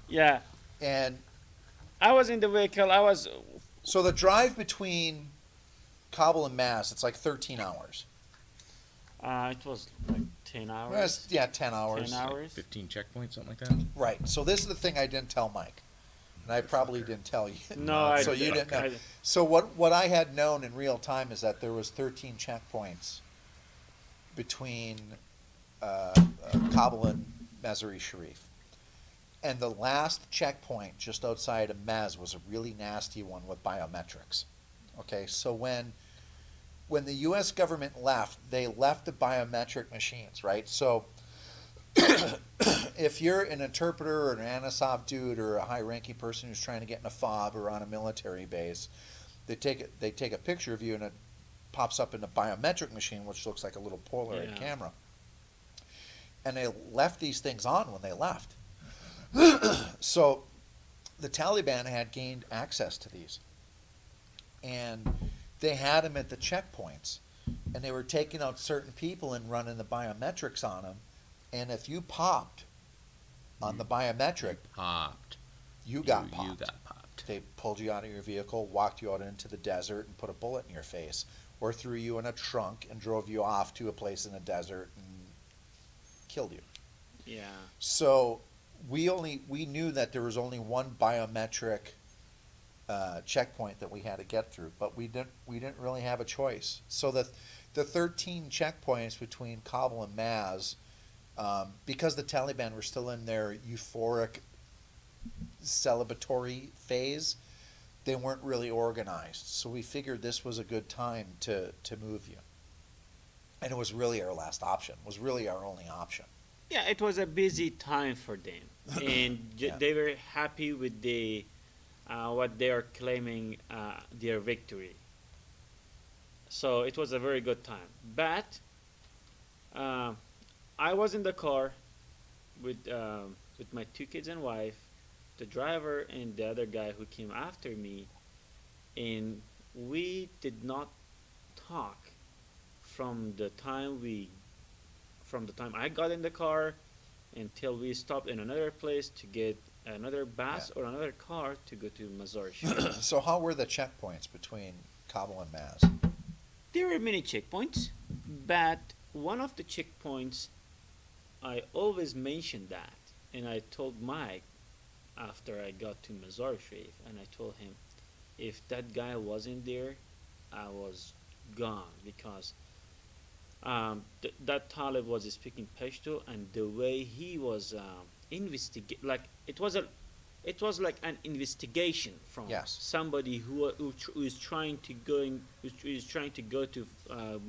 Yeah, And I was in the vehicle. I was. so the drive between Kabul and Maz, it's like 13 hours. It was like 10 Well, hours. yeah, 10 10 hours. Like hours. 15 checkpoints, something like that. Right. So this is the thing I didn't tell Mike, and I probably didn't tell you. No, I. So you didn't know. I, So what I had known in real time is that there was 13 checkpoints between Kabul and Mazar-e Sharif. And the last checkpoint just outside of Maz was a really nasty one with biometrics. Okay, so when the U.S. government left, they left the biometric machines, right? So if you're an interpreter or an ANISOV dude or a high-ranking person who's trying to get in a fob or on a military base, they take a picture of you and it pops up in a biometric machine, which looks like a little Polaroid camera. And they left these things on when they left. So the Taliban had gained access to these, and they had them at the checkpoints, and they were taking out certain people and running the biometrics on them. And if you popped on the biometric, you got popped. You got popped. They pulled you out of your vehicle, walked you out into the desert, and put a bullet in your face, or threw you in a trunk and drove you off to a place in the desert and killed you. yeah. So we knew that there was only one biometric checkpoint that we had to get through, but we didn't really have a choice. So the 13 checkpoints between Kabul and Maz, because the Taliban were still in their euphoric celebratory phase, they weren't really organized. So we figured this was a good time to move you, and it was really our last option. Was really our only option. Yeah, it was a busy time for them, and Yeah. they were happy with the what they are claiming their victory. So it was a very good time. But I was in the car with my two kids and wife, the driver and the other guy who came after me, and we did not talk from the time I got in the car until we stopped in another place to get another bus or another car to go to Mazar-e-Sharif. So how were the checkpoints between Kabul and Maz? There were many checkpoints, but one of the checkpoints, I always mentioned that, and I told Mike after I got to Mazar-e-Sharif, and I told him, if that guy wasn't there, I was gone, because that Talib was speaking Pashto, and the way he was investigate, like it was like an investigation from somebody who is trying to go to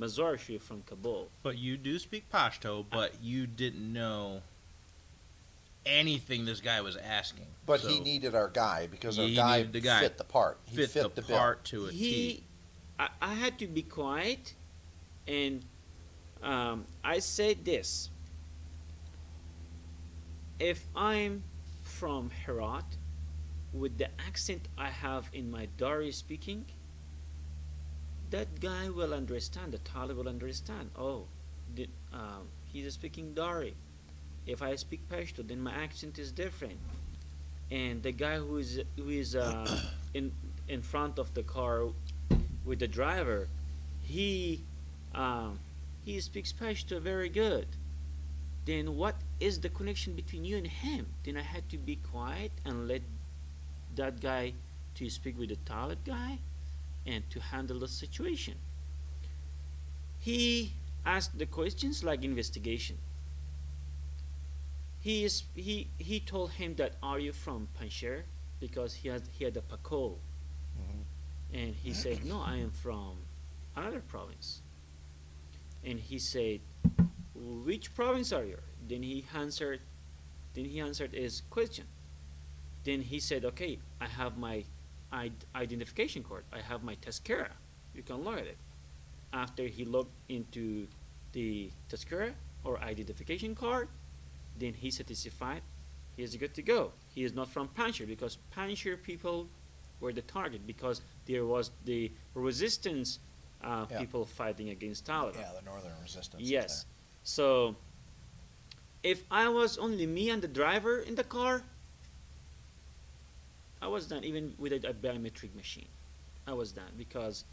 Mazar-e-Sharif from Kabul. But you do speak Pashto, but you didn't know anything this guy was asking. But he needed our guy because our guy fit the part. He fit the part bill. to a T. I had to be quiet, and I said this: if I'm from Herat, with the accent I have in my Dari speaking, that guy will understand. The Talib will understand. Oh, he's speaking Dari. If I speak Pashto, then my accent is different. And the guy who is in front of the car with the driver, he speaks Pashto very good. Then what is the connection between you and him? Then I had to be quiet and let that guy to speak with the Talib guy and to handle the situation. He asked the questions like investigation. He told him that, are you from Panjshir, because he had a pakol, and he said, no, I am from another province. And he said, which province are you? Then he answered his question. Then he said, okay, I have my identification card. I have my tazkira. You can look at it. After he looked into the tazkira or identification card, then he satisfied. He is good to go. He is not from Panjshir, because Panjshir people were the target, because there was the resistance people fighting against Taliban. Yeah, the northern resistance. Yes. So if I was only me and the driver in the car, I was done even with a biometric machine. I was done because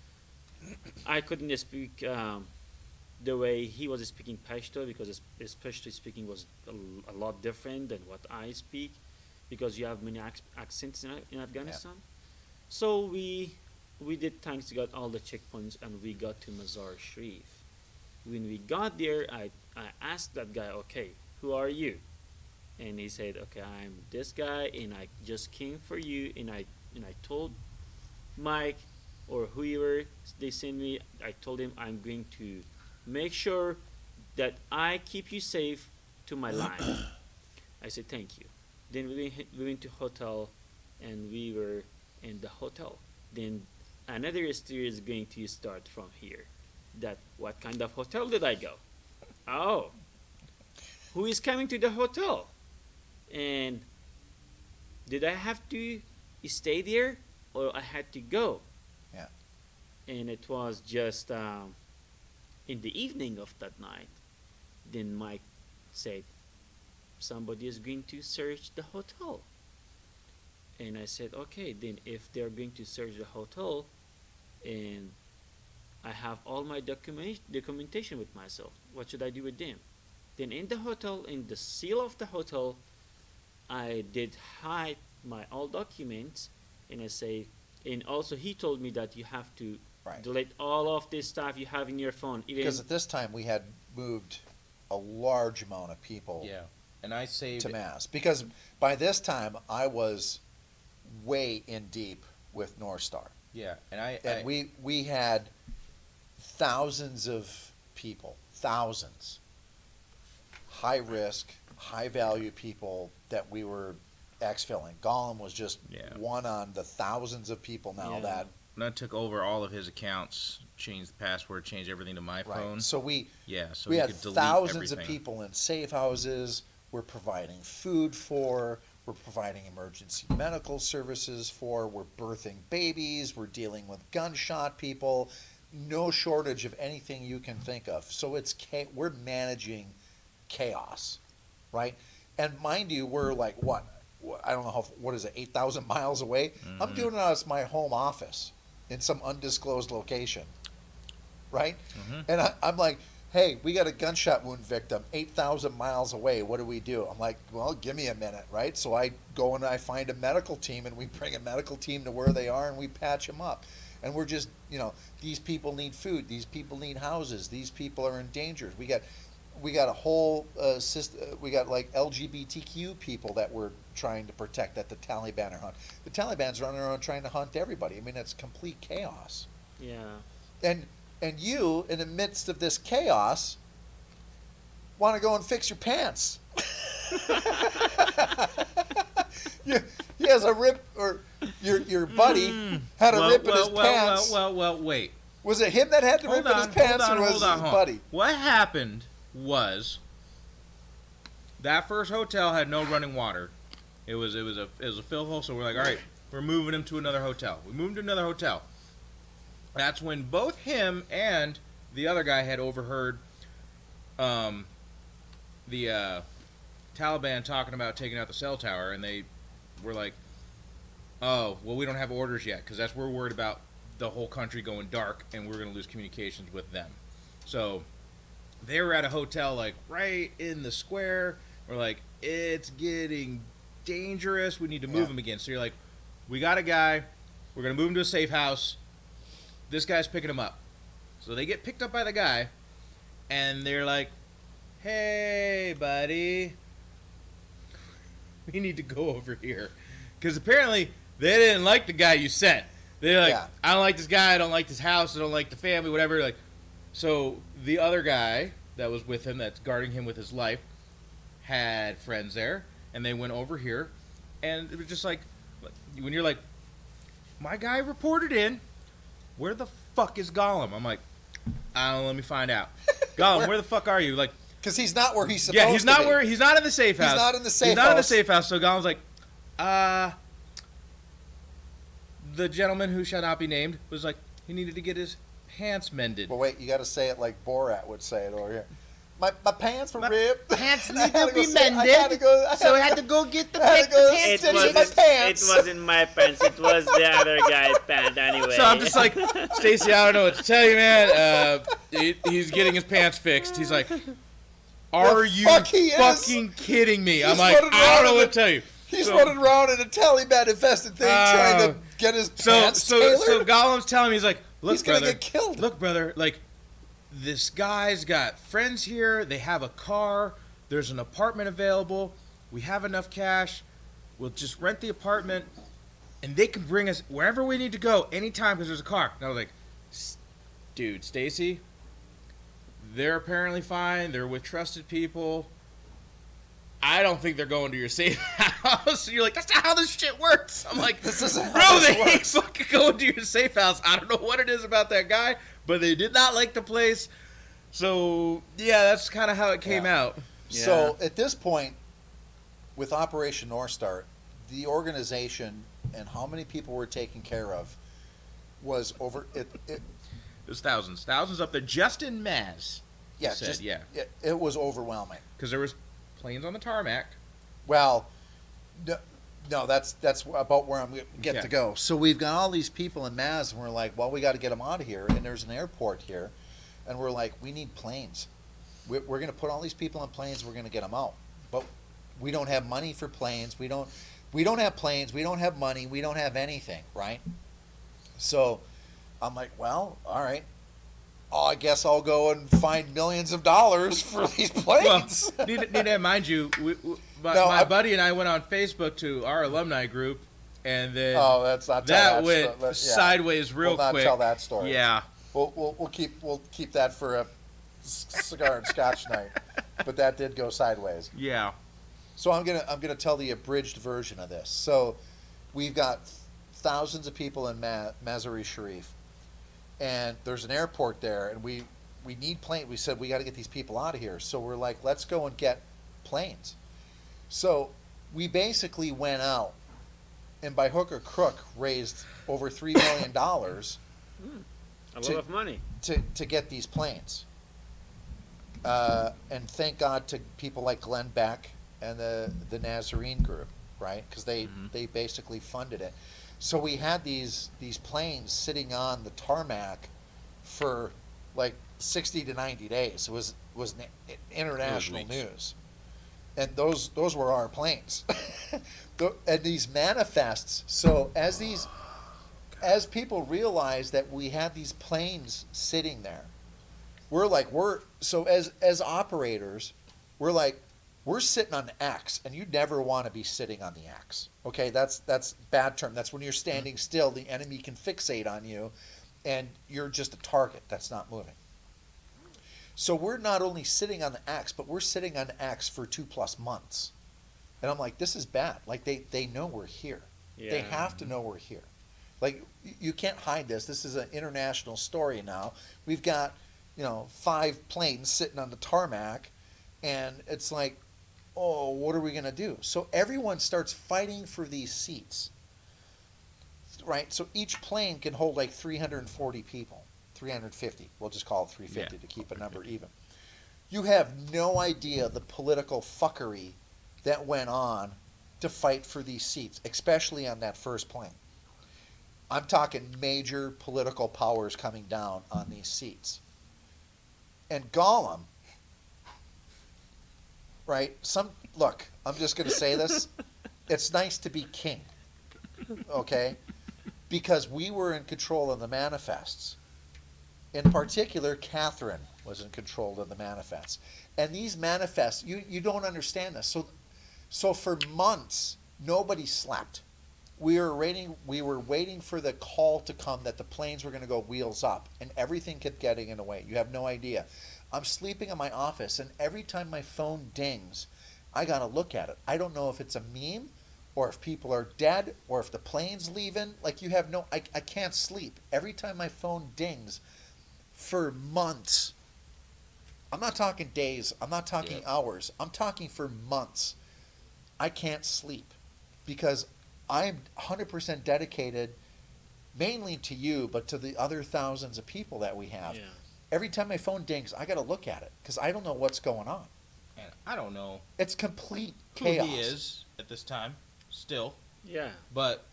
I couldn't speak the way he was speaking Pashto, because his Pashto speaking was a lot different than what I speak, because you have many accents in Afghanistan. So we did thanks to God all the checkpoints, and we got to Mazar Sharif. When we got there, I asked that guy, okay, who are you? And he said, okay, I'm this guy, and I just came for you. And I told Mike or whoever they sent me, I told him I'm going to make sure that I keep you safe to my life. I said, thank you. Then we went to hotel, and we were in the hotel. Then another story is going to start from here. That what kind of hotel did I go? Oh, who is coming to the hotel? And did I have to stay there, or I had to go? Yeah. And it was just in the evening of that night. Then Mike said, somebody is going to search the hotel. And I said, okay, then if they're going to search the hotel, and I have all my documentation with myself, what should I do with them? Then in the hotel, in the seal of the hotel, I did hide my all documents, and I say, and also he told me that you have to delete all of this stuff you have in your phone. Because at this time we had moved a large amount of people. Yeah, and I saved to Mass, because by this time I was way in deep with North Star. Yeah, and we had thousands of people, thousands, high risk, high value people that we were exfilling. Gholam was just one on the thousands of people now that. And I took over all of his accounts, changed the password, changed everything to my phone. So we we had could delete thousands everything. of people in safe houses. We're providing food for. We're providing emergency medical services for. We're birthing babies. We're dealing with gunshot people. No shortage of anything you can think of. So we're managing chaos, right? And mind you, we're like what? I don't know what is it? 8,000 miles away. Mm-hmm. I'm doing it out of my home office in some undisclosed location, right? Mm-hmm. And I'm like, hey, we got a gunshot wound victim 8,000 miles away. What do? I'm like, well, give me a minute, right? So I go and I find a medical team, and we bring a medical team to where they are, and we patch them up. And we're just, these people need food. These people need houses. These people are in danger. We got a whole system. We got like LGBTQ people that we're trying to protect that the Taliban are hunting. The Taliban's running around trying to hunt everybody. I mean, it's complete chaos. Yeah. And you, in the midst of this chaos, want to go and fix your pants. He has a rip, or your buddy had a rip in his pants. Well, wait. Was it him that had the rip in his pants, or was it his buddy? What happened was that first hotel had no running water. It was a fill hole. So we're like, all right, we're moving him to another hotel. We moved to another hotel. That's when both him and the other guy had overheard the Taliban talking about taking out the cell tower, and they were like, oh, well, we don't have orders yet, because we're worried about the whole country going dark, and we're going to lose communications with them. So they were at a hotel, like, right in the square. We're like, it's getting dangerous. We need to move him again. So you're like, we got a guy. We're going to move him to a safe house. This guy's picking him up. So they get picked up by the guy, and they're like, hey, buddy, we need to go over here. Because apparently they didn't like the guy you sent. They're like, I don't like this guy, I don't like this house, I don't like the family, whatever. Like, so the other guy that was with him, that's guarding him with his life, had friends there, and they went over here, and it was just like, when you're like, my guy reported in, where the fuck is Gholam? I'm like, I don't know, let me find out. Gholam, where the fuck are you? Like, because he's not where he's supposed to be. He's not in the safe house. He's not in the safe house. He's not in the safe house. So Gholam's like, the gentleman who shall not be named was like, he needed to get his pants mended. Well, wait, you got to say it like Borat would say it over here. My pants were ripped. Pants And I need had to be go sit- I mended. had to go- I So I had had to go get the I had to go pants. stitch my pants. It wasn't my pants. It was the other guy's pants anyway. So I'm just like, Stacy, I don't know what to tell you, man. He's getting his pants fixed. He's like, are you fuck he is. fucking kidding me? I'm He's like, running I don't around know in what to tell you. He's So- running around in a Taliban infested thing trying to get his pants So tailored. Gollum's telling me, he's like, look, He's gonna brother, get killed. Look, brother, like, this guy's got friends here. They have a car. There's an apartment available. We have enough cash. We'll just rent the apartment, and they can bring us wherever we need to go anytime because there's a car. And I was like, dude, Stacy, they're apparently fine. They're with trusted people. I don't think they're going to your safe house. You're like, that's not how this shit works. I'm like, This isn't bro, how this they ain't works. fucking going to your safe house. I don't know what it is about that guy, but they did not like the place. So, yeah, that's kind of how it came out. So at this point, with Operation North Star, the organization and how many people were taken care of was over. It There's thousands up there just in Maz. yeah, said, just yeah. it was overwhelming. Because there was planes on the tarmac. Well, no, that's about where I'm going to get Okay. to go. So we've got all these people in Maz, and we're like, well, we got to get them out of here. And there's an airport here, and we're like, we need planes. We're going to put all these people on planes. We're going to get them out, but we don't have money for planes. We don't have planes. We don't have money. We don't have anything, right? So I'm like, well, all right. Oh, I guess I'll go and find millions of dollars for these planes. Well, need to mind you, my buddy and I went on Facebook to our alumni group, and then Oh, that's not that went story. Yeah. sideways real We'll not quick. tell that story. Yeah. We'll keep that for a cigar and scotch night. But that did go sideways. Yeah. So I'm gonna tell the abridged version of this. So we've got thousands of people in Mazar-i-Sharif, and there's an airport there, and we need planes. We said we got to get these people out of here. So we're like, let's go and get planes. So we basically went out, and by hook or crook raised over $3 million A lot of money. to get these planes. And thank God to people like Glenn Beck and the Nazarene group, right? Because they basically funded it. So we had these planes sitting on the tarmac for like 60 to 90 days. It was international news, and those were our planes. And these manifests. So as people realized that we had these planes sitting there, as operators, we're sitting on the X, and you never want to be sitting on the X. Okay, that's bad term. That's when you're standing still, the enemy can fixate on you, and you're just a target that's not moving. So we're not only sitting on the X, but we're sitting on the X for 2+ months. And I'm like, this is bad. Like they know we're here. Yeah. They have to know we're here. Like you can't hide this. This is an international story now. We've got 5 planes sitting on the tarmac, and it's like, oh, what are we gonna do? So everyone starts fighting for these seats, right? So each plane can hold like 340 people, 350. We'll just call it 350 to keep a number even. You have no idea the political fuckery that went on to fight for these seats, especially on that first plane. I'm talking major political powers coming down on these seats. And Gholam, right? Look, I'm just going to say this. It's nice to be king, okay? Because we were in control of the manifests. In particular, Catherine was in control of the manifests. And these manifests, you don't understand this. So for months, nobody slept. We were waiting for the call to come that the planes were going to go wheels up, and everything kept getting in the way. You have no idea. I'm sleeping in my office, and every time my phone dings, I got to look at it. I don't know if it's a meme, or if people are dead, or if the plane's leaving. Like I can't sleep. Every time my phone dings for months. I'm not talking days. I'm not talking hours. I'm talking for months. I can't sleep because I'm 100% dedicated mainly to you, but to the other thousands of people that we have. Yeah. every time my phone dings, I got to look at it because I don't know what's going on. And I don't know It's complete who chaos. he is at this time, still. Yeah. But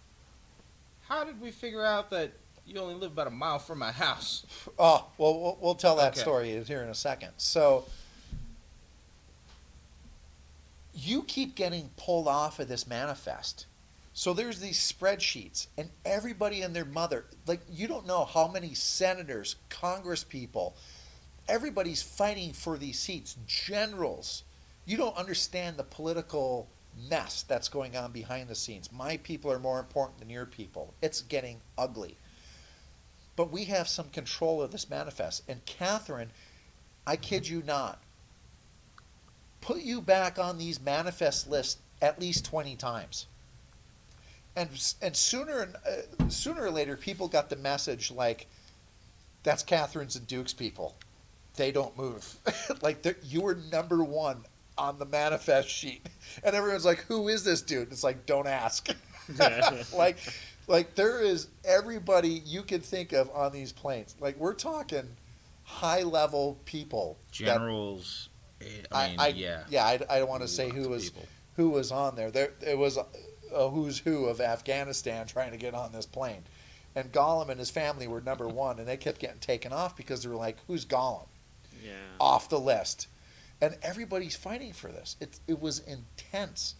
how did we figure out that you only live about a mile from my house? Oh, well, we'll tell that Okay. story here in a second. So you keep getting pulled off of this manifest. So there's these spreadsheets, and everybody and their mother, like, you don't know how many senators, Congress people, everybody's fighting for these seats, generals. You don't understand the political mess that's going on behind the scenes. My people are more important than your people. It's getting ugly. But we have some control of this manifest. And Catherine, I kid you not, put you back on these manifest lists at least 20 times. And sooner or later, people got the message like, that's Catherine's and Duke's people. They don't move. Like, you were number one on the manifest sheet. And everyone's like, who is this dude? It's like, don't ask. Like there is everybody you can think of on these planes. Like, we're talking high-level people. Generals. I don't want to say who was on there. It was a who's who of Afghanistan trying to get on this plane. And Gholam and his family were number one, and they kept getting taken off because they were like, who's Gholam? Yeah. Off the list. And everybody's fighting for this. It was intense.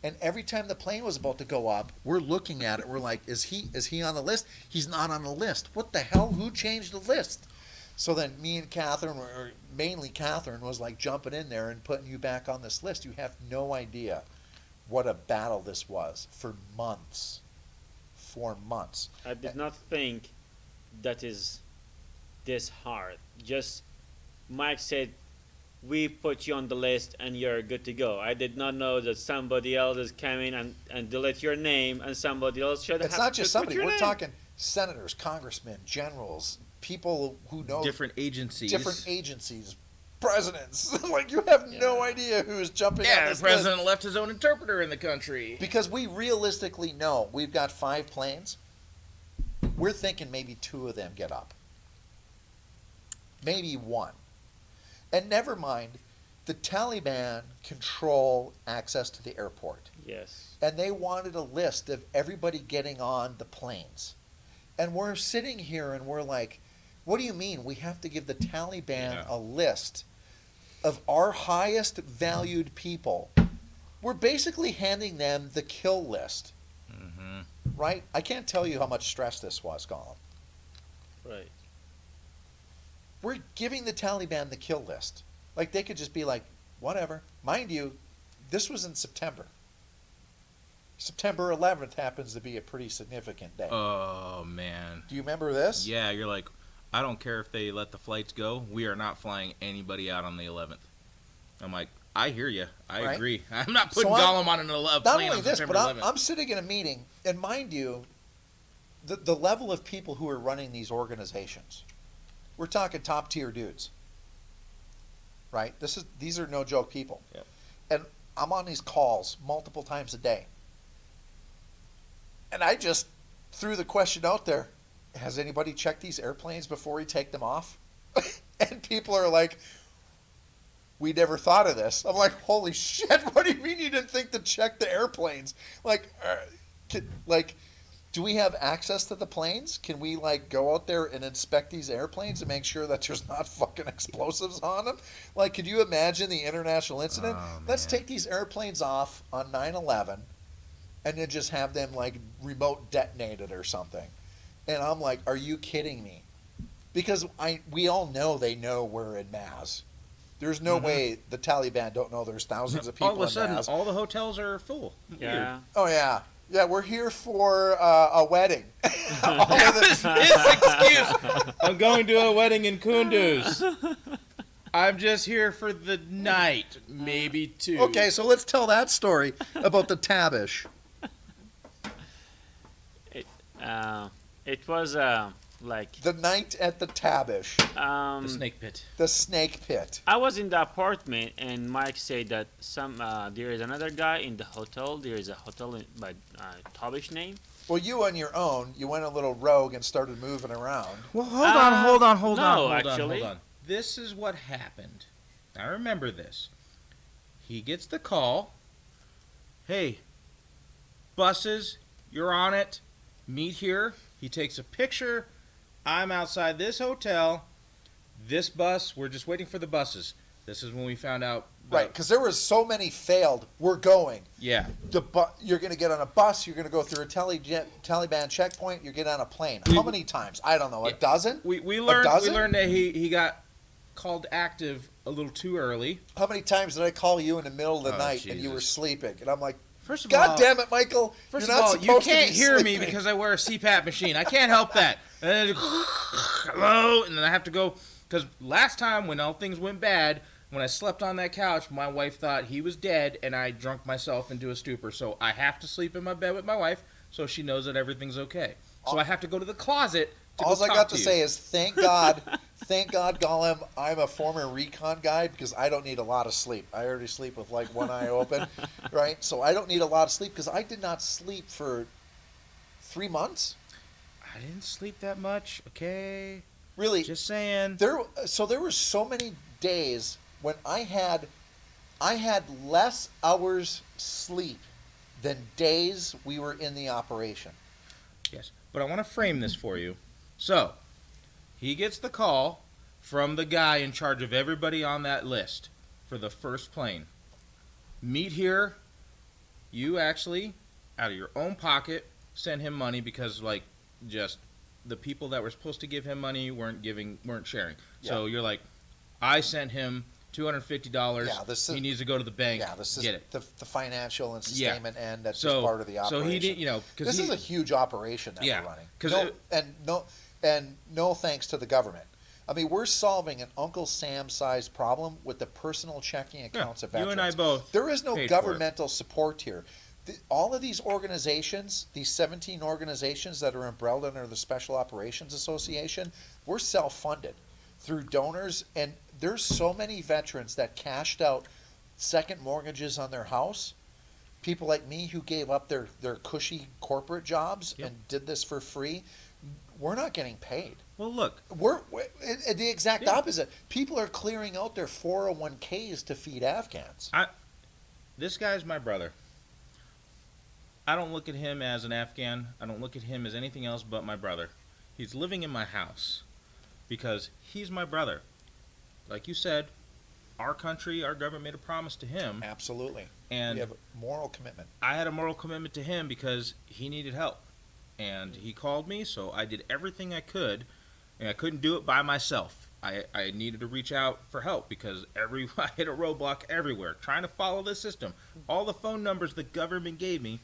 And every time the plane was about to go up, we're looking at it. We're like, is he on the list? He's not on the list. What the hell? Who changed the list? So then me and Catherine, or mainly Catherine, was like jumping in there and putting you back on this list. You have no idea what a battle this was for months. For months. I did not think that is this hard. Just Mike said, we put you on the list and you're good to go. I did not know that somebody else is coming and delete your name, and somebody else should have. It's not just to put somebody. your We're name. talking senators, congressmen, generals, people who know Different agencies. presidents. Like, you have no idea who's jumping on Yeah, this the president list. left his own interpreter in the country. Because we realistically know we've got 5 planes. We're thinking maybe 2 of them get up. Maybe 1. And never mind, the Taliban control access to the airport. Yes. And they wanted a list of everybody getting on the planes. And we're sitting here and we're like, what do you mean? We have to give the Taliban a list of our highest valued people. We're basically handing them the kill list. Mm-hmm. Right? I can't tell you how much stress this was, Gholam. Right. We're giving the Taliban the kill list. Like, they could just be like, whatever. Mind you, this was in September. September 11th happens to be a pretty significant day. Oh, man. Do you remember this? Yeah, you're like, I don't care if they let the flights go. We are not flying anybody out on the 11th. I'm like, I hear you. I Right? agree. I'm not putting So Gollum on an Not plane only on this, September but 11th. I'm sitting in a meeting, and mind you, the level of people who are running these organizations, we're talking top tier dudes, right? These are no joke people. Yep. And I'm on these calls multiple times a day, and I just threw the question out there: has anybody checked these airplanes before we take them off? And people are like, we never thought of this. I'm like, holy shit, what do you mean you didn't think to check the airplanes? Like, do we have access to the planes? Can we, like, go out there and inspect these airplanes and make sure that there's not fucking explosives on them? Like, could you imagine the international incident? Oh, Let's man. take these airplanes off on 9/11 and then just have them, like, remote detonated or something. And I'm like, are you kidding me? Because we all know they know we're in Maz. There's no way the Taliban don't know there's thousands of people all of a sudden, in Maz. all the hotels are full. Yeah. Oh, yeah. Yeah, we're here for a wedding. All of His excuse. I'm going to a wedding in Kunduz. I'm just here for the night, maybe 2. Okay, so let's tell that story about the Tabish. It was like The night at the Tabish, The snake pit. the snake pit. I was in the apartment, and Mike said that there is another guy in the hotel. There is a hotel by Tabish name. Well, you on your own, you went a little rogue and started moving around. Well, hold on. No, actually. this is what happened. I remember this. He gets the call. Hey, buses, you're on it. Meet here. He takes a picture. I'm outside this hotel. This bus, we're just waiting for the buses. This is when we found out. Right, because there was so many failed. We're going. Yeah. You're going to get on a bus. You're going to go through a Taliban checkpoint. You get on a plane. How many times? I don't know. A dozen? We learned that he got called active a little too early. How many times did I call you in the middle of the night and you Jesus. were sleeping? And I'm like, First of God all, damn it, Michael! First you're of not all, you supposed to can't be hear sleeping. me because I wear a CPAP machine. I can't help that. And then hello, and then I have to go because last time when all things went bad, when I slept on that couch, my wife thought he was dead, and I drunk myself into a stupor. So I have to sleep in my bed with my wife, so she knows that everything's okay. So I have to go to the closet. All I got to say is thank God, Gholam, I'm a former recon guy because I don't need a lot of sleep. I already sleep with like one eye open, right? So I don't need a lot of sleep because I did not sleep for 3 months. I didn't sleep that much, okay? Really? Just saying. There were so many days when I had less hours sleep than days we were in the operation. Yes, but I want to frame this for you. So, he gets the call from the guy in charge of everybody on that list for the first plane. Meet here. You actually, out of your own pocket, send him money because, like, just the people that were supposed to give him money weren't sharing. Yeah. So you're like, I sent him $250. Yeah, he needs to go to the bank. Yeah, this is get it. The financial and sustainment end that's just part of the operation. So he did, this is a huge operation that we're running. No thanks to the government. I mean, we're solving an Uncle Sam-sized problem with the personal checking accounts of veterans. You and I both. There is no governmental support here. All of these organizations, these 17 organizations that are umbrelled under the Special Operations Association, we're self-funded through donors, and there's so many veterans that cashed out second mortgages on their house. People like me who gave up their cushy corporate jobs and did this for free. We're not getting paid. Well, look. We're the exact opposite. People are clearing out their 401ks to feed Afghans. This guy's my brother. I don't look at him as an Afghan. I don't look at him as anything else but my brother. He's living in my house because he's my brother. Like you said, our country, our government made a promise to him. Absolutely. And we have a moral commitment. I had a moral commitment to him because he needed help. And he called me, so I did everything I could, and I couldn't do it by myself. I needed to reach out for help because I hit a roadblock everywhere, trying to follow the system. All the phone numbers the government gave me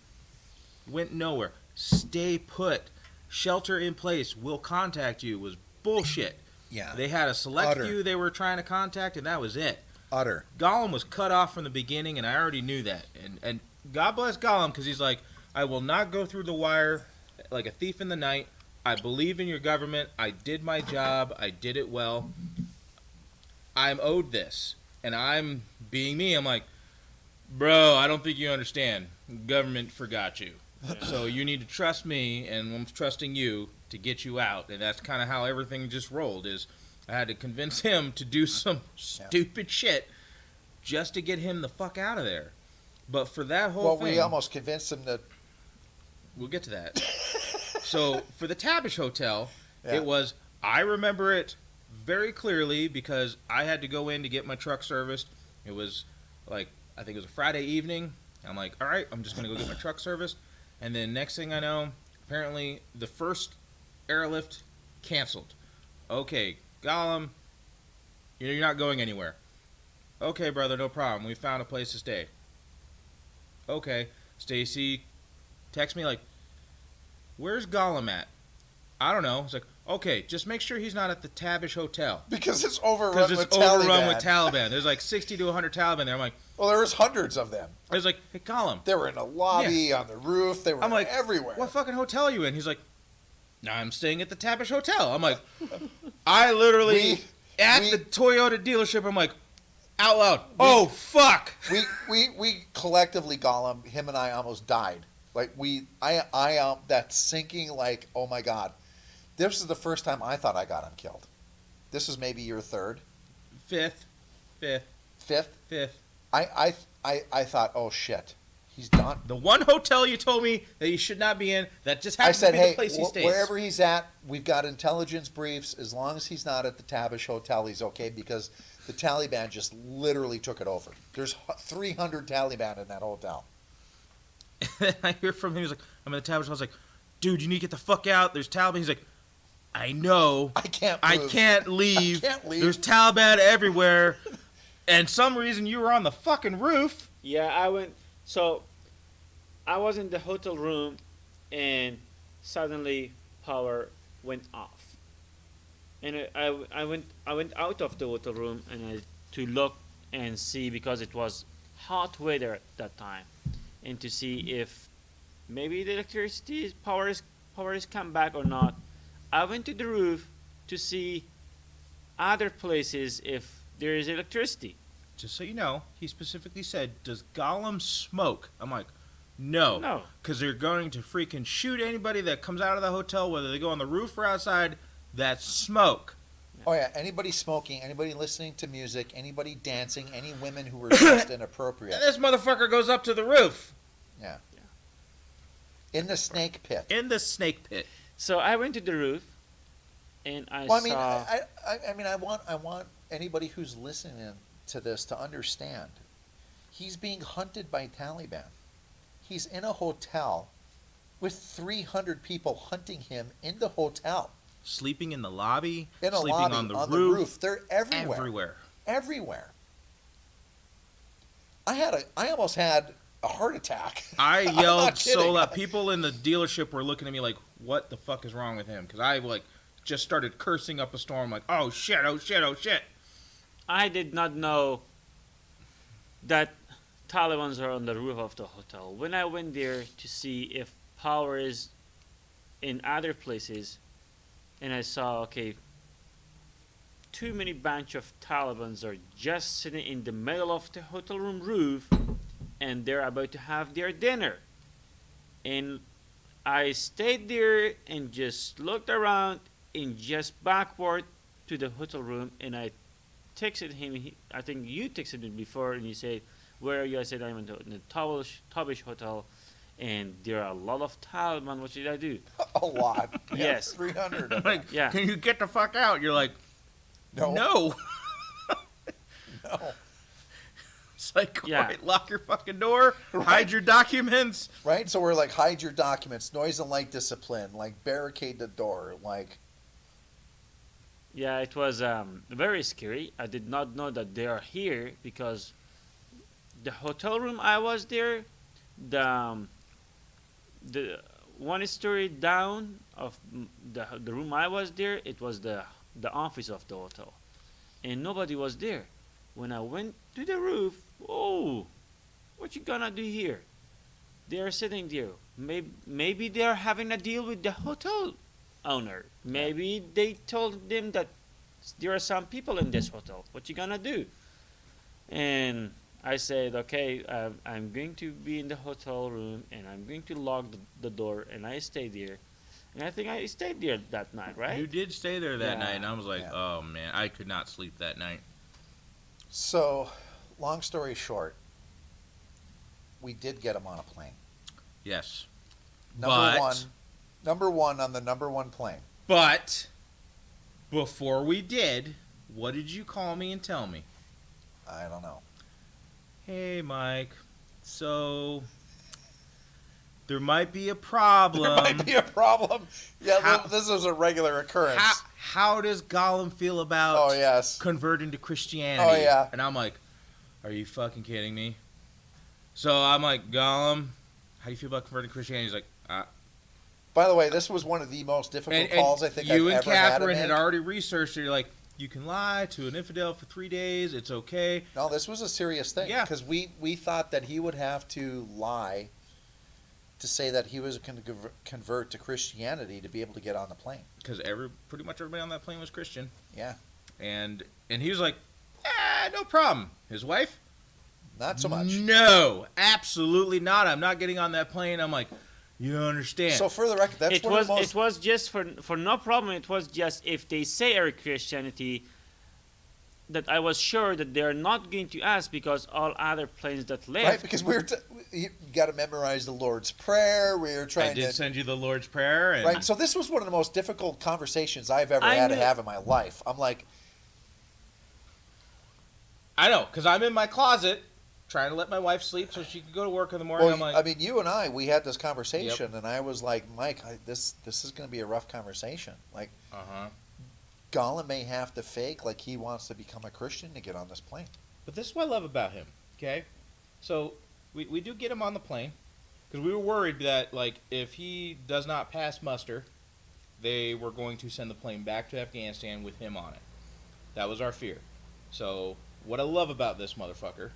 went nowhere. Stay put. Shelter in place. We'll contact you was bullshit. Yeah. They had a select few they were trying to contact, and that was it. Utter. Gholam was cut off from the beginning, and I already knew that. And God bless Gholam because he's like, I will not go through the wire like a thief in the night. I believe in your government. I did my job. I did it well. I'm owed this. And I'm being me. I'm like, bro, I don't think you understand. Government forgot you. Yeah. So you need to trust me, and I'm trusting you to get you out. And that's kind of how everything just rolled. Is I had to convince him to do some stupid shit just to get him the fuck out of there. But for that whole thing... Well, we almost convinced him that... We'll get to that. So for the Tabish Hotel, it was... I remember it very clearly because I had to go in to get my truck serviced. It was like, I think it was a Friday evening. I'm like, all right, I'm just going to go get my truck serviced. And then next thing I know, apparently the first airlift canceled. Okay, Gholam, you're not going anywhere. Okay, brother, no problem. We found a place to stay. Okay, Stacy texts me like, where's Gholam at? I don't know. It's like, okay, just make sure he's not at the Tabish Hotel. Because it's overrun with Taliban. There's like 60 to 100 Taliban there. I'm like, well, there was hundreds of them. I was like, hey, Gholam. They were in a lobby, on the roof. They were everywhere. What fucking hotel are you in? He's like, I'm staying at the Tabish Hotel. I'm like, I literally, the Toyota dealership, I'm like, out loud, fuck. We collectively, Gholam, him and I almost died. Like, that sinking, like, oh my God. This is the first time I thought I got him killed. This was maybe your third. Fifth. Fifth. I thought, oh shit, he's done. The one hotel you told me that he should not be in, that just I happens said, to be hey, the place he stays. wherever he's at, we've got intelligence briefs. As long as he's not at the Tabish Hotel, he's okay, because the Taliban just literally took it over. There's 300 Taliban in that hotel. And I hear from him, he's like, I'm in the Tabish. I was like, dude, you need to get the fuck out. There's Taliban. He's like, I know. I can't leave. I can't leave. There's Taliban everywhere. And some reason you were on the fucking roof. Yeah, I went. So, I was in the hotel room, and suddenly power went off. And I went out of the hotel room and to look and see, because it was hot weather at that time, and to see if maybe the electricity power is come back or not. I went to the roof to see other places if there is electricity. Just so you know, he specifically said, does Gholam smoke? I'm like, no. No. Because they're going to freaking shoot anybody that comes out of the hotel, whether they go on the roof or outside. That's smoke. Oh yeah, anybody smoking, anybody listening to music, anybody dancing, any women who were dressed inappropriate. And this motherfucker goes up to the roof. Yeah. In the snake pit. In the snake pit. So I went to the roof, and I Well, saw. I mean, I want anybody who's listening to this to understand. He's being hunted by Taliban. He's in a hotel with 300 people hunting him in the hotel. Sleeping in the lobby. In a sleeping lobby, on the on roof. the roof. They're everywhere. Everywhere. I almost had a heart attack. I I'm yelled not so kidding. loud. People in the dealership were looking at me like, what the fuck is wrong with him? Because I just started cursing up a storm like, oh shit, oh shit, oh shit. I did not know that Taliban's are on the roof of the hotel. When I went there to see if power is in other places, and I saw, okay, too many bunch of Talibans are just sitting in the middle of the hotel room roof, and they're about to have their dinner. And I stayed there and just looked around and just backward to the hotel room, and I texted him. I think you texted me before, and you said, where are you? I said, I'm in the Tabish Hotel, and there are a lot of Taliban. What should I do? A lot. Yes. 300 of them. Like, Yeah. can you get the fuck out? You're like, No. no. No. It's like, Yeah. right, lock your fucking door, Right. hide your documents. Right? So we're like, hide your documents, noise and light discipline, like barricade the door, like... Yeah, it was very scary. I did not know that they are here, because the hotel room I was there, the one story down of the room I was there, it was the office of the hotel, and nobody was there. When I went to the roof, oh, what you gonna do here? They are sitting there. Maybe they are having a deal with the hotel owner. Maybe they told them that there are some people in this hotel. What you gonna do? And I said, okay, I'm going to be in the hotel room, and I'm going to lock the door, and I stayed there. And I think I stayed there that night, right? You did stay there that Yeah. night, and I was like, Yeah. oh man, I could not sleep that night. So, long story short, we did get him on a plane. Yes. Number one on the number one plane. But before we did, what did you call me and tell me? I don't know. Hey, Mike. So there might be a problem. There might be a problem. Yeah, How- this is a regular occurrence. How does Gholam feel about Oh, yes. converting to Christianity? Oh, yeah. And I'm like, are you fucking kidding me? So I'm like, Gholam, how do you feel about converting to Christianity? He's like, By the way, this was one of the most difficult and calls I think you I've and ever had to Catherine make. had already researched it. You're like, you can lie to an infidel for 3 days. It's okay. No, this was a serious thing. Yeah. Because we thought that he would have to lie to say that he was going to convert to Christianity to be able to get on the plane. Because pretty much everybody on that plane was Christian. Yeah. And he was like, no problem. His wife? Not so much. No, absolutely not. I'm not getting on that plane. I'm like, you don't understand. So for the record, that's It one was of the most... it was just for no problem. It was just if they say are Christianity, that I was sure that they're not going to ask because all other planes that left. Right, because you got to memorize the Lord's Prayer. We were trying I did send you the Lord's Prayer. And right. So this was one of the most difficult conversations I've ever had to have in my life. I'm like, I know, because I'm in my closet trying to let my wife sleep so she can go to work in the morning. well, I'm like, I mean, you and we had this conversation, and I was like, Mike, this is going to be a rough conversation. Like, Gholam may have to fake like he wants to become a Christian to get on this plane. But this is what I love about him, okay? So we do get him on the plane because we were worried that, like, if he does not pass muster, they were going to send the plane back to Afghanistan with him on it. That was our fear. So what I love about this motherfucker,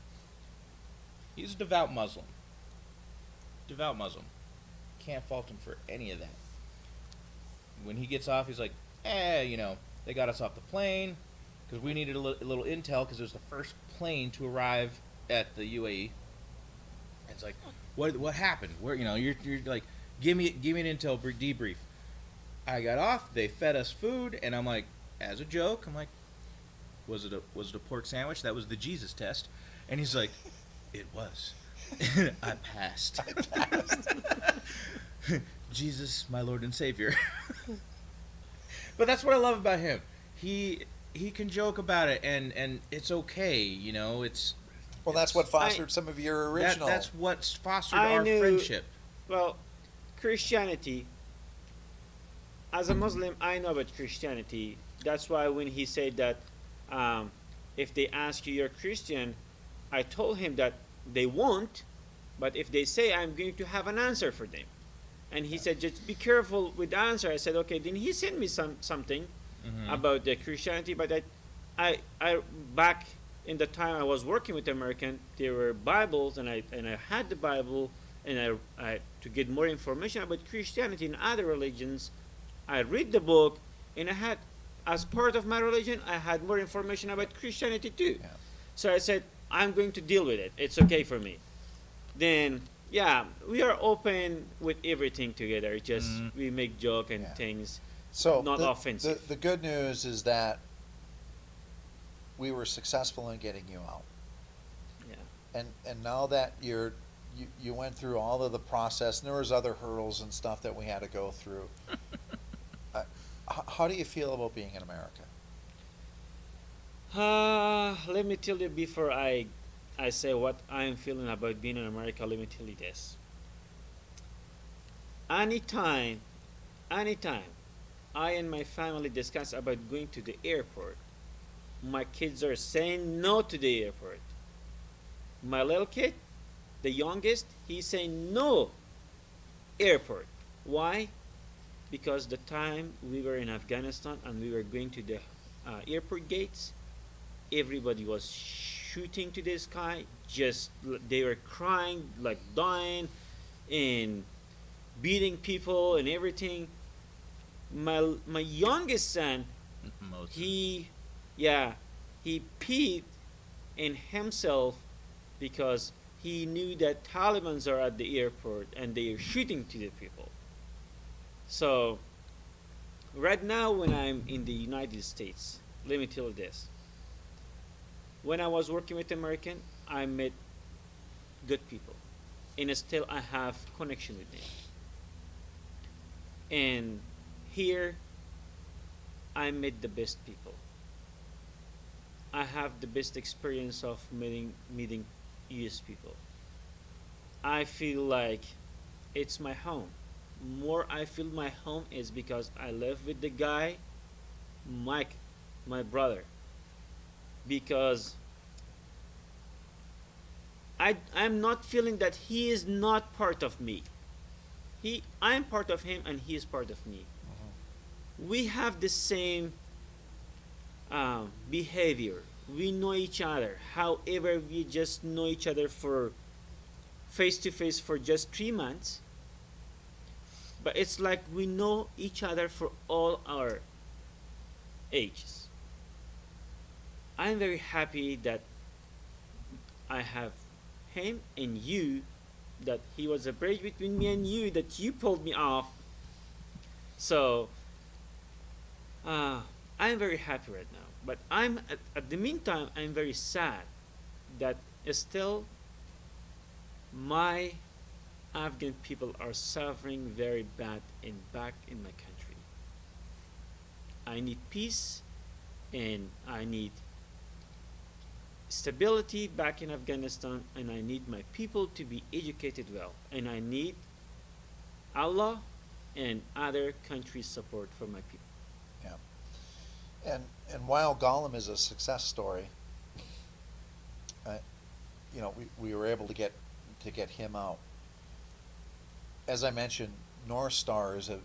he's a devout Muslim. Devout Muslim. Can't fault him for any of that. When he gets off, he's like, they got us off the plane because we needed a little intel because it was the first plane to arrive at the UAE. And it's like, what happened? Where you're like, give me an intel debrief. I got off. They fed us food, and I'm like, as a joke, I'm like, was it a pork sandwich? That was the Jesus test. And he's like, it was. I passed. Jesus, my Lord and Savior. But that's what I love about him. He can joke about it, and it's okay, It's that's what fostered some of your original. That's what fostered our friendship. Well, Christianity. As a Muslim, I know about Christianity. That's why when he said that, if they ask you you're Christian, I told him that they won't, but if they say, I'm going to have an answer for them. And he said, just be careful with the answer. I said, okay. Then he sent me something about the Christianity, but I back in the time I was working with American, there were Bibles, and I had the Bible, and I to get more information about Christianity and other religions, I read the book, and I had, as part of my religion, I had more information about Christianity too. Yeah. So I said, I'm going to deal with it. It's okay for me. Then, yeah, we are open with everything together. It's just we make joke and things, so not offensive. The good news is that we were successful in getting you out. Yeah. And now that you went through all of the process, and there was other hurdles and stuff that we had to go through. How do you feel about being in America? Let me tell you before I say what I'm feeling about being in America. Let me tell you this. Anytime I and my family discuss about going to the airport, my kids are saying no to the airport. My little kid, the youngest, he's saying no airport. Why? Because the time we were in Afghanistan and we were going to the airport gates, everybody was shooting to the sky. Just they were crying, like dying, and beating people and everything. My youngest son, he peed in himself because he knew that Taliban are at the airport and they are shooting to the people. So right now when I'm in the United States, let me tell you this. When I was working with American, I met good people, and still I have connection with them. And here, I met the best people. I have the best experience of meeting US people. I feel like it's my home. More I feel my home is because I live with the guy, Mike, my brother. Because I'm not feeling that he is not part of me. I'm part of him and he is part of me. We have the same behavior. We know each other. However, we just know each other for face to face for just 3 months. But it's like we know each other for all our ages. I'm very happy that I have him and you, that he was a bridge between me and you, that you pulled me off. So I'm very happy right now. But at the meantime, I'm very sad that still my Afghan people are suffering very bad back in my country. I need peace and I need stability back in Afghanistan, and I need my people to be educated well, and I need Allah and other countries' support for my people. Yeah. And while Gholam is a success story, we were able to get him out. As I mentioned, North Star is a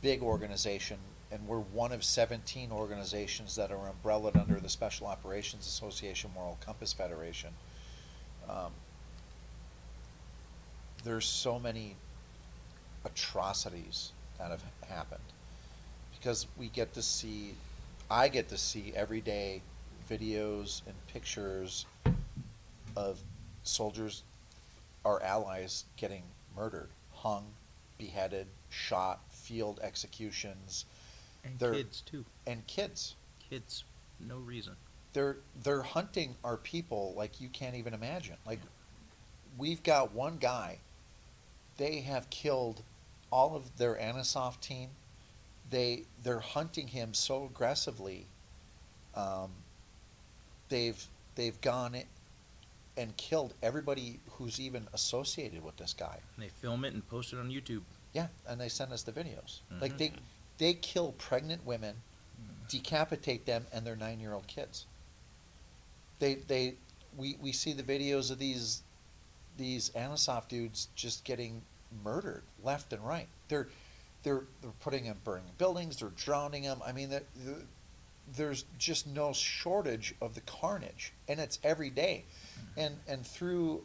big organization, and we're one of 17 organizations that are umbrellaed under the Special Operations Association Moral Compass Federation. There's so many atrocities that have happened because I get to see every day videos and pictures of soldiers, our allies, getting murdered, hung, beheaded, shot, field executions. And kids too. And kids. Kids, no reason. They're hunting our people like you can't even imagine. Like, we've got one guy, they have killed all of their Anasoft team. They're hunting him so aggressively. They've gone and killed everybody who's even associated with this guy. And they film it and post it on YouTube. Yeah, and they send us the videos. Mm-hmm. Like they kill pregnant women, decapitate them, and their 9-year-old kids. We see the videos of these Anasoft dudes just getting murdered left and right. They're putting them, burning buildings. They're drowning them. I mean, there's just no shortage of the carnage, and it's every day. And through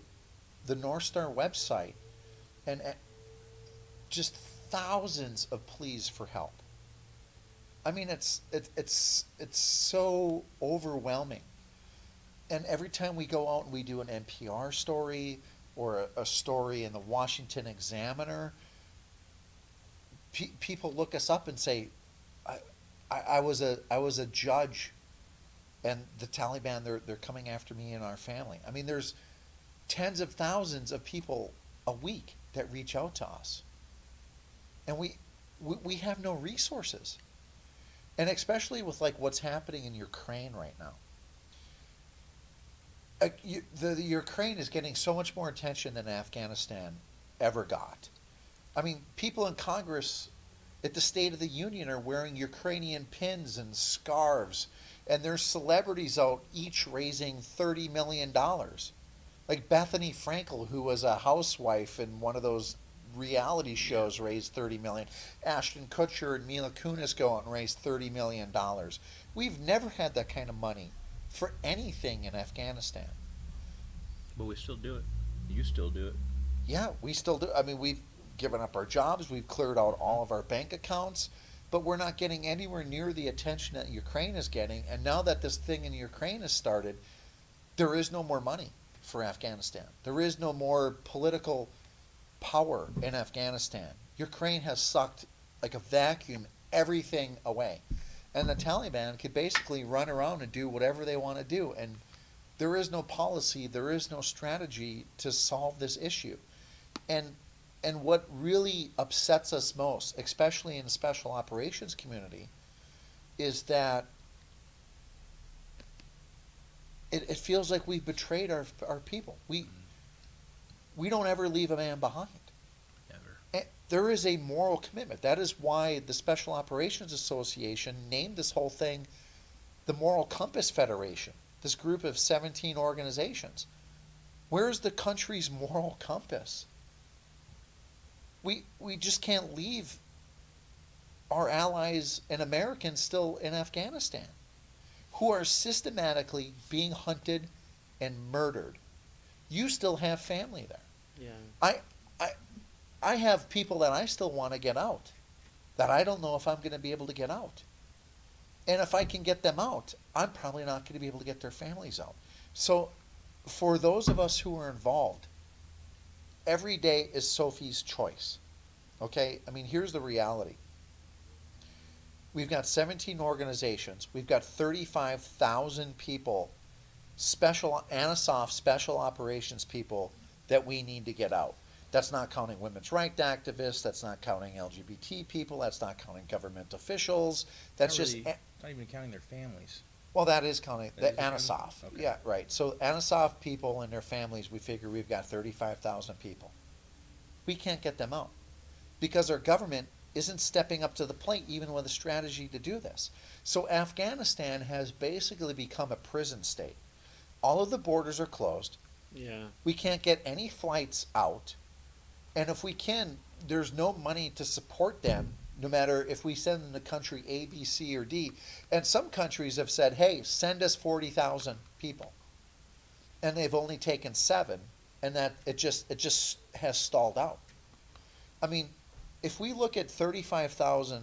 the North Star website, and just thousands of pleas for help. I mean, it's so overwhelming. And every time we go out and we do an NPR story or a story in the Washington Examiner, people look us up and say, I was a judge, and the Taliban, they're coming after me and our family. I mean, there's tens of thousands of people a week that reach out to us, and we have no resources, and especially with like what's happening in Ukraine right now. The Ukraine is getting so much more attention than Afghanistan ever got. I mean, people in Congress at the State of the Union are wearing Ukrainian pins and scarves, and there's celebrities out each raising $30 million. Like Bethany Frankel, who was a housewife in one of those reality shows, raised $30 million. Ashton Kutcher and Mila Kunis go out and raise $30 million. We've never had that kind of money for anything in Afghanistan. But we still do it. You still do it. Yeah, we still do. I mean, we've given up our jobs, we've cleared out all of our bank accounts, but we're not getting anywhere near the attention that Ukraine is getting. And now that this thing in Ukraine has started, there is no more money for Afghanistan. There is no more political power in Afghanistan. Ukraine has sucked like a vacuum everything away. And the Taliban could basically run around and do whatever they want to do. And there is no policy, there is no strategy to solve this issue. And what really upsets us most, especially in the special operations community, is that it feels like we've betrayed our people. We don't ever leave a man behind. Never. There is a moral commitment. That is why the Special Operations Association named this whole thing the Moral Compass Federation, this group of 17 organizations. Where's the country's moral compass? We just can't leave our allies and Americans still in Afghanistan, who are systematically being hunted and murdered. You still have family there. Yeah. I have people that I still want to get out, that I don't know if I'm going to be able to get out. And if I can get them out, I'm probably not going to be able to get their families out. So for those of us who are involved, every day is Sophie's choice. Okay? I mean, here's the reality. We've got 17 organizations. We've got 35,000 people, special ANISOF special operations people that we need to get out. That's not counting women's rights activists. That's not counting LGBT people. That's not counting government officials. That's not even counting their families. Well, that is counting the That is ANISOF. counting? Okay. Yeah, right. So ANISOF people and their families, we figure we've got 35,000 people. We can't get them out because our government isn't stepping up to the plate even with a strategy to do this. So Afghanistan has basically become a prison state. All of the borders are closed. Yeah. We can't get any flights out. And if we can, there's no money to support them, no matter if we send them to country A, B, C, or D. And some countries have said, hey, send us 40,000 people. And they've only taken 7, and that it just has stalled out. I mean, if we look at 35,000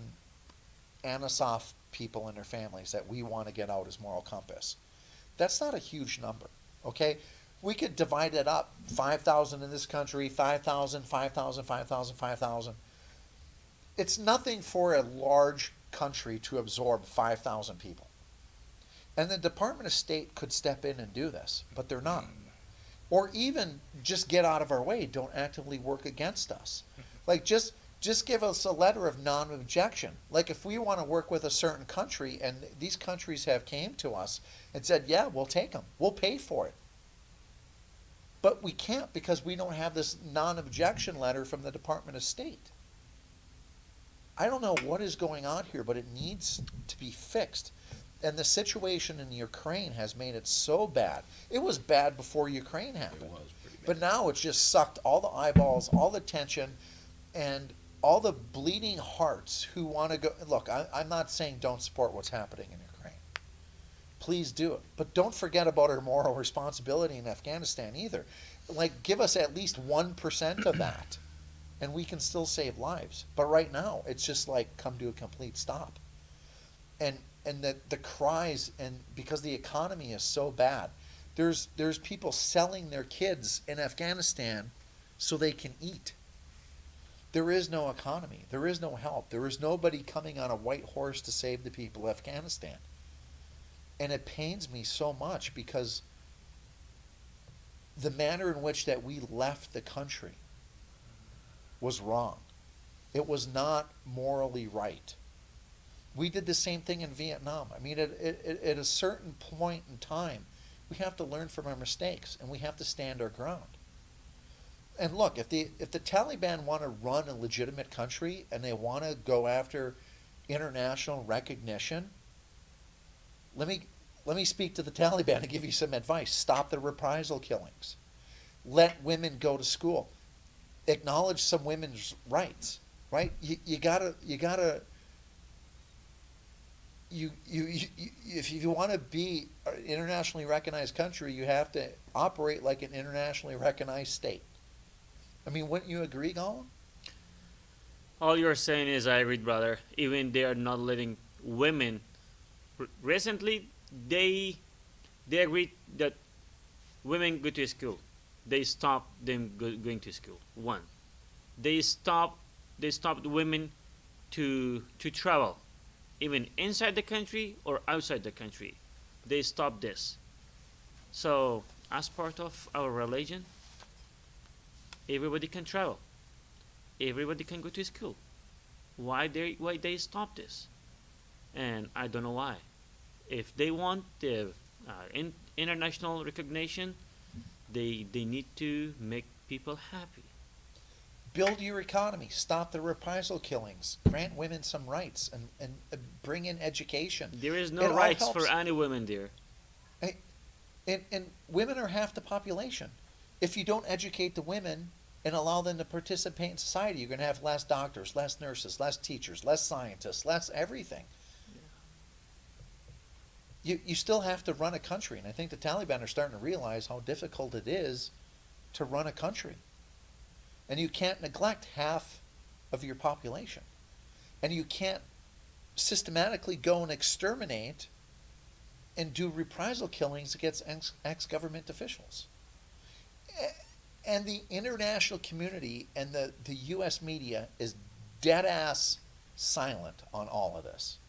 ANISOF people and their families that we want to get out as moral compass, that's not a huge number, okay? We could divide it up, 5,000 in this country, 5,000, 5,000, 5,000, 5,000. It's nothing for a large country to absorb 5,000 people. And the Department of State could step in and do this, but they're not. Or even just get out of our way, don't actively work against us. Like just give us a letter of non-objection. Like if we want to work with a certain country and these countries have came to us and said, yeah, we'll take them. We'll pay for it. But we can't because we don't have this non-objection letter from the Department of State. I don't know what is going on here, but it needs to be fixed. And the situation in Ukraine has made it so bad. It was bad before Ukraine happened. It was pretty bad. But now it's just sucked all the eyeballs, all the tension, and all the bleeding hearts who want to go. Look, I'm not saying don't support what's happening in Ukraine. Please do it. But don't forget about our moral responsibility in Afghanistan either. Like, give us at least 1% of that, and we can still save lives. But right now, it's just like come to a complete stop. And the cries, and because the economy is so bad, there's people selling their kids in Afghanistan so they can eat. There is no economy. There is no help. There is nobody coming on a white horse to save the people of Afghanistan. And it pains me so much because the manner in which that we left the country was wrong. It was not morally right. We did the same thing in Vietnam. I mean, at a certain point in time, we have to learn from our mistakes, and we have to stand our ground. And look, if the Taliban want to run a legitimate country and they want to go after international recognition, let me speak to the Taliban and give you some advice. Stop the reprisal killings. Let women go to school. Acknowledge some women's rights. Right? You gotta. If you want to be an internationally recognized country, you have to operate like an internationally recognized state. I mean, wouldn't you agree, Gholam? All you're saying is I agree, brother. Even they are not letting women. Recently, they agreed that women go to school. They stopped them going to school. One, they stopped women to travel, even inside the country or outside the country. They stopped this. So, as part of our religion, everybody can travel. Everybody can go to school. Why they stop this? And I don't know why. If they want the international recognition, they need to make people happy. Build your economy. Stop the reprisal killings. Grant women some rights and bring in education. There is It no all rights helps. for any women there. And women are half the population. If you don't educate the women and allow them to participate in society, you're going to have less doctors, less nurses, less teachers, less scientists, less everything. You still have to run a country, and I think the Taliban are starting to realize how difficult it is to run a country. And you can't neglect half of your population. And you can't systematically go and exterminate and do reprisal killings against ex-government officials. And the international community and the U.S. media is dead-ass silent on all of this.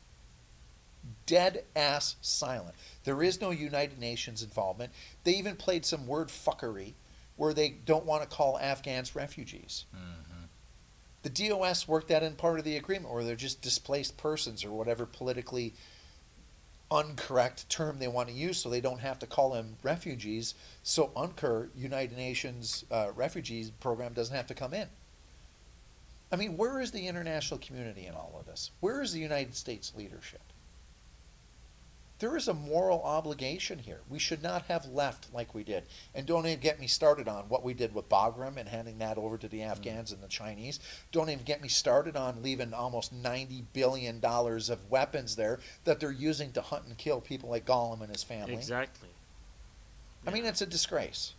Dead ass silent. There is no United Nations involvement. They even played some word fuckery where they don't want to call Afghans refugees. The DOS worked that in part of the agreement, where they're just displaced persons or whatever politically incorrect term they want to use, so they don't have to call them refugees. So UNCR, United Nations Refugees Program, doesn't have to come in. I mean, where is the international community in all of this? Where is the United States leadership? There is a moral obligation here. We should not have left like we did. And don't even get me started on what we did with Bagram and handing that over to the Afghans and the Chinese. Don't even get me started on leaving almost $90 billion of weapons there that they're using to hunt and kill people like Gholam and his family. Exactly. I mean, it's a disgrace.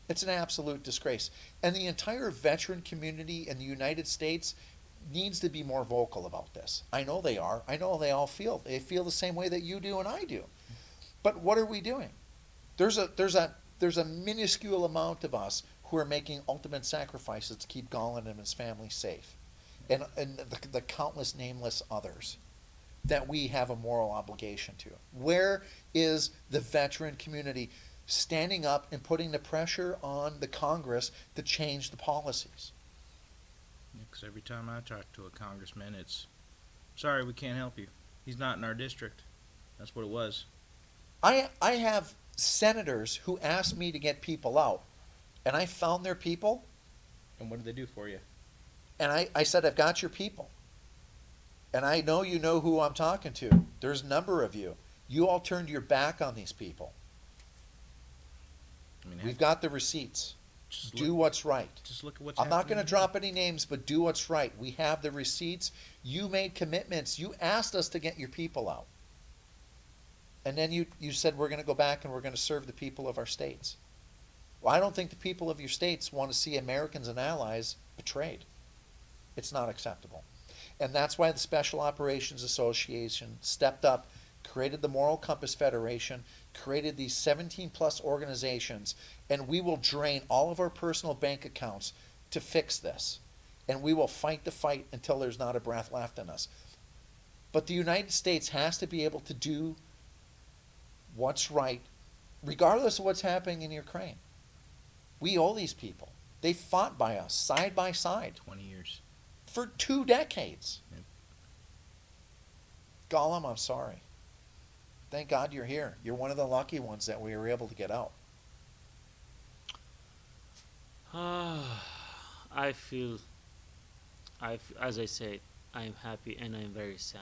It's an absolute disgrace. And the entire veteran community in the United States needs to be more vocal about this. I know they are. I know they all feel. They feel the same way that you do and I do. But what are we doing? There's a minuscule amount of us who are making ultimate sacrifices to keep Gholam and his family safe, and the countless nameless others that we have a moral obligation to. Where is the veteran community standing up and putting the pressure on the Congress to change the policies? Because every time I talk to a congressman, it's, sorry, we can't help you. He's not in our district. That's what it was. I have senators who asked me to get people out, and I found their people, And what did they do for you? and I said, I've got your people. And I know you know who I'm talking to. There's a number of you. You all turned your back on these people. I mean, We've got the receipts. just Do look, what's right. just look at what's I'm not happening going to now. drop any names, but do what's right. We have the receipts. You made commitments. You asked us to get your people out. And then you said we're going to go back and we're going to serve the people of our states. Well, I don't think the people of your states want to see Americans and allies betrayed. It's not acceptable. And that's why the Special Operations Association stepped up, created the Moral Compass Federation, created these 17 plus organizations, and we will drain all of our personal bank accounts to fix this. And we will fight the fight until there's not a breath left in us. But the United States has to be able to do what's right, regardless of what's happening in Ukraine. We owe these people. They fought by us, side by side, 20 years. for 2 decades. Yep. Gholam, I'm sorry. Thank God you're here. You're one of the lucky ones that we were able to get out. As I said, I am happy and I am very sad.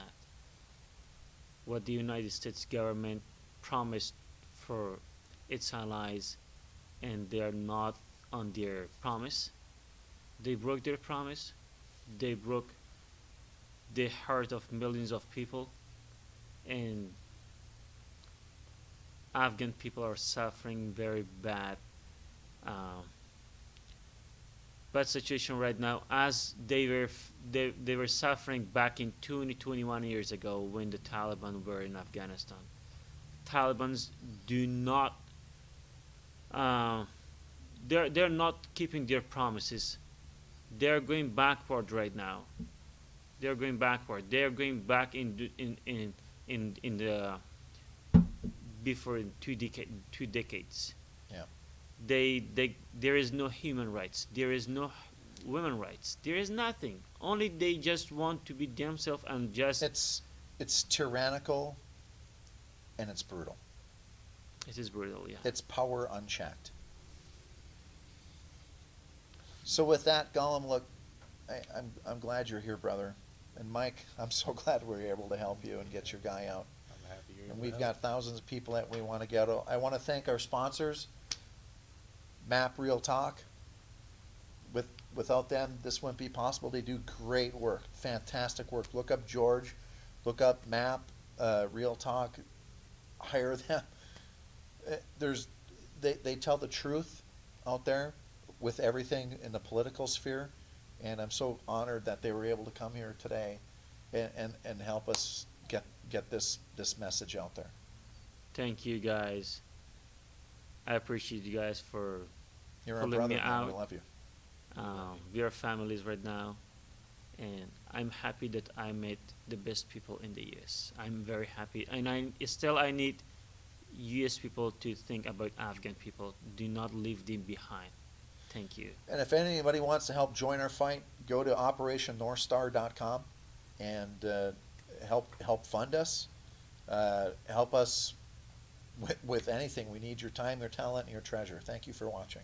What the United States government promised for its allies, and they are not on their promise. They broke their promise. They broke the heart of millions of people, and Afghan people are suffering very bad situation right now, as they were suffering back in 21 years ago when the Taliban were in Afghanistan. Talibans do not they're not keeping their promises. They're going backward right now. They're going backward. They're going back in the before 2 decades. Yeah. There is no human rights. There is no women rights. There is nothing. Only they just want to be themselves and just. It's tyrannical, and it's brutal. It is brutal, yeah. It's power unchecked. So with that, Gholam, look, I'm glad you're here, brother. And Mike, I'm so glad we were able to help you and get your guy out. I'm happy you're And able we've to got thousands of people that we want to get out. I want to thank our sponsors, MAAP Real Talk. Without them, this wouldn't be possible. They do great work, fantastic work. Look up George, look up MAAP Real Talk, hire them. They tell the truth out there with everything in the political sphere, and I'm so honored that they were able to come here today and help us get this message out there. Thank you guys. I appreciate you guys for You're our pulling brother, me man. out. We love you. We are families right now, and I'm happy that I met the best people in the U.S. I'm very happy, and I need U.S. people to think about Afghan people. Do not leave them behind. Thank you. And if anybody wants to help join our fight, go to OperationNorthstar.com and help fund us. Help us with anything. We need your time, your talent, and your treasure. Thank you for watching.